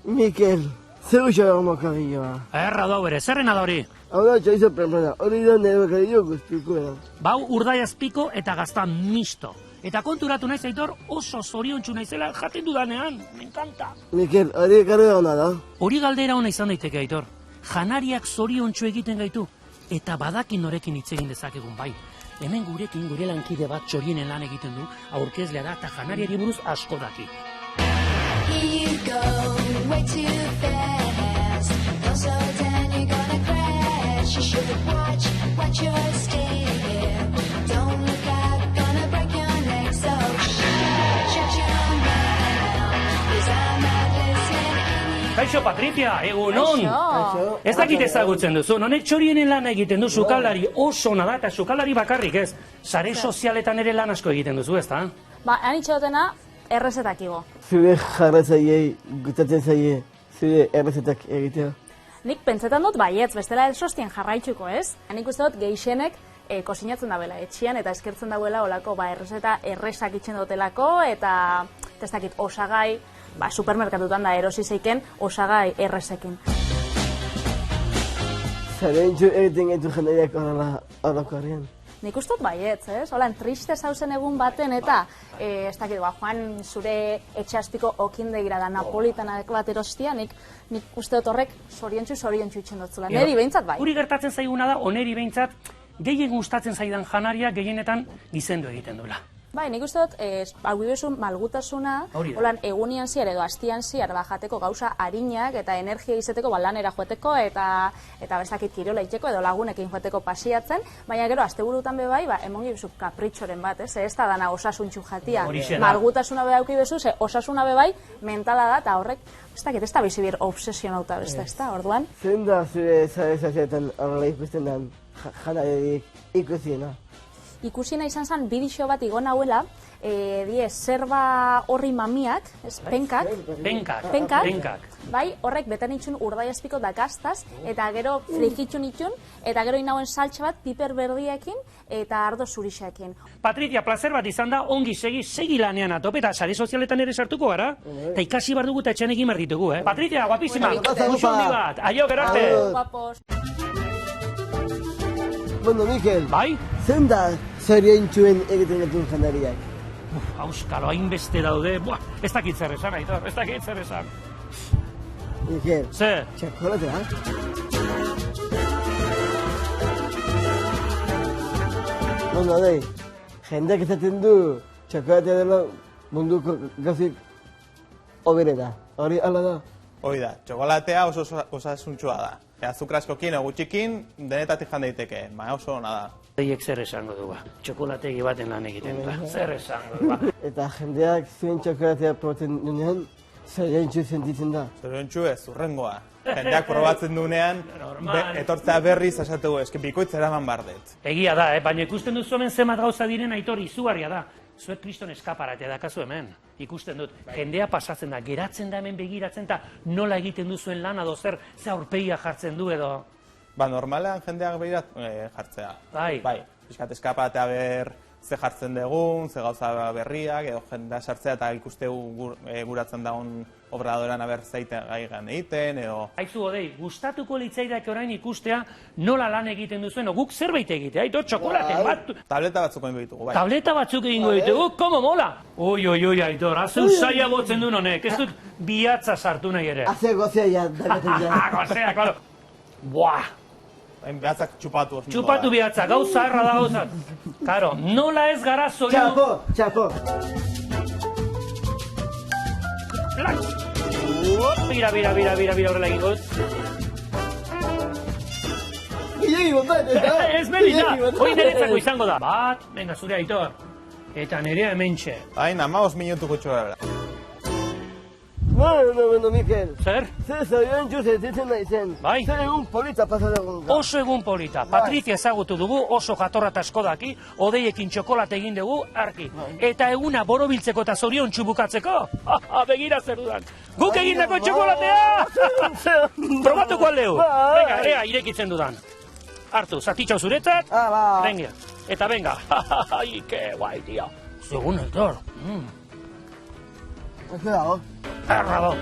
Mikel, zer gutxo dago mokarrilloa? Erra da bere, zerrena da hori? Hau da, txaizo permana, hori da nire mokarrillo guztiko da. Bau urdaiazpiko eta gazta misto. Eta konturatu naiz Aitor oso zoriontsu naizela jaten dudanean, me encanta. Mikel, hori galdera ona da? Hori galdera ona izan daiteke Aitor. Janariak zoriontsu egiten gaitu, eta badakin norekin hitz egin dezakegun bai. Hemen gurekin gure lankide bat txorienen lan egiten du, aurkezlea da eta janariari buruz asko daki. Here you go, way too fast. Don't slow down, you're gonna crash. You should watch your step. Don't look out, gonna break your neck. So shut your mouth, 'cause I'm not listening. Kaixo Patricia, egunon! Kaixo. Ez dakit ezagutzen duzu, honek txorienen lan egiten du sukaldari oso ona da eta sukaldari bakarrik ez. Sare sozialetan ere lan asko egiten duzu, ezta? Ba, anitxotena errezetak igo. Zure jarratzaileei gustatzen zaie, zure errezetak egitea. Nik pentsetan dut baietz, bestela elsostien jarraitzuko, ez? Nik uste dut gehixenek kosinatzen dauela etxian eta eskertzen dauela olako errezeta erresak itxen dutelako eta ez dakit osagai, supermerkatutan da erosi zeiken osagai errezekin. Zarentxu egiten gaitu jendaiak horrelako harrian. Nik uste dut baietz, ez? Holan, triste zauzen egun baten eta ez dakit, Juan, zure etxazpiko okindegira da napolitanak bat erostia, nik uste dut horrek zoriontsu itxen dutzula. Neri behintzat bai. Guri gertatzen zaiguna da, oneri behintzat, gehien gustatzen zaidan janaria gehienetan gizendu egiten duela. Bai, nik uste dut, hau malgutasuna, holan, egunian ziar edo astian ziar jateko gauza harinak eta energia izeteko lanera joateko eta bestakit kirola itxeko edo lagunekin joateko pasiatzen, baina gero, asteburutan be bai, emon gibizu kapritxoren bat, ez da dana osasuntxu jatia. Malgutasuna be dauki bezu, osasuna be bai, mentala da, eta horrek, ez da bizibir obsesionauta beste, ez da, orduan? Zein da zure zare horrela ikusten den janaririk ikusiena? Ikusina izan zen bidixo bat igo nahuela, zerba horri mamiak, penkak, bai, horrek beten itxun urdaiazpiko dakastaz, eta gero frigitxun itxun, eta gero inauen saltxe bat piper berdiekin eta ardo zurixekin. Patricia, placer bat izan da, ongi segi lanean atope, eta sare sozialetan ere sartuko gara, eta ikasi bar dugu eta etxean egin behar ditugu, eh? Patricia, guapísima, muxo handi bat, aio, gerarte! Guapos! Bueno, Mikel, Bai? zein da zoriontxuen egiten gaitu jandariak? Auskalo, hainbeste daude, ez dakit zer esan, Aitor, ez dakit zer esan. Mikel, Ze? txokolatea? Bueno, jendeak ezaten du txokolatea dela munduko gauzik hoberena. Hori ala da? Hoi da, txokolatea oso osasuntsua da. Azukrazkokin edo gutxikin denetatik jan daiteke, oso ona da. Eiek zer esango du, txokolategi baten lan egiten da, zer esango du, Eta jendeak zuen txokolatea probatzen dunean, zoriontsu sentitzen da. Zoriontsu ez, urrengoa. Jendeak probatzen dunean, etortzea berriz esategu, eski bikoitz eraman bardet. Egia da, baina ikusten duzu hemen zenbat gauza diren Aitor izugarria da. Zuek kriston eskaparatea dakazu hemen. Ikusten dut, jendea pasatzen da, geratzen da hemen begiratzen eta nola egiten duzuen lana edo zer aurpegia jartzen du edo... Normalean jendeak behirat jartzea. Bai. Piskat eskaparatea ze jartzen dugun, ze gauza berriak, edo jendea sartzea eta ikustegu guratzen daun obradoran zeite gaigan egiten, edo... Aizu, Odei, gustatuko litzaidak orain ikustea nola lan egiten duzuen, guk zerbait egitea, Aitor, txokolaten bat... Tableta batzuk egingo ditugu, bai. Tableta batzuk egingo ditugu, komo mola! Oi, Aitor, azeu saia botzen duen honek, ez dut bihatza sartu nahi ere. Haze gozea ja, dakaten ja. Gozea, klaro. Buah! Behatzak txupatu. Txupatu bihatza, gauza erra da gauza. Karo, nola ez gara zoio... Txapo! Bira, horrela egin dut. Gehiagi botat, ez da? Ez melita, hori niretzako izango da. Bat, venga, zure Aitor. Eta nirea hementxe. Hain, 15 minutuko txora. Bueno, Mikel. Zer? Zer zoriontsu sentitzen nahi zen. Bai. Zer egun polita pasatzen da. Oso egun polita. Patricia ezagutu dugu, oso jatorra eta asko daki, Odeiekin txokolate egin dugu, argi. Eta eguna borobiltzeko eta zoriontsu bukatzeko, begira zer dudan. Guk egindako txokolatea! Probatuko aldeu. Venga, ea, irekitzen dudan. Hartu, zatitxau zuretzat. Venga, eta venga. Ai, que guai, tío. Segun, Aitor. Ez dago. Errado.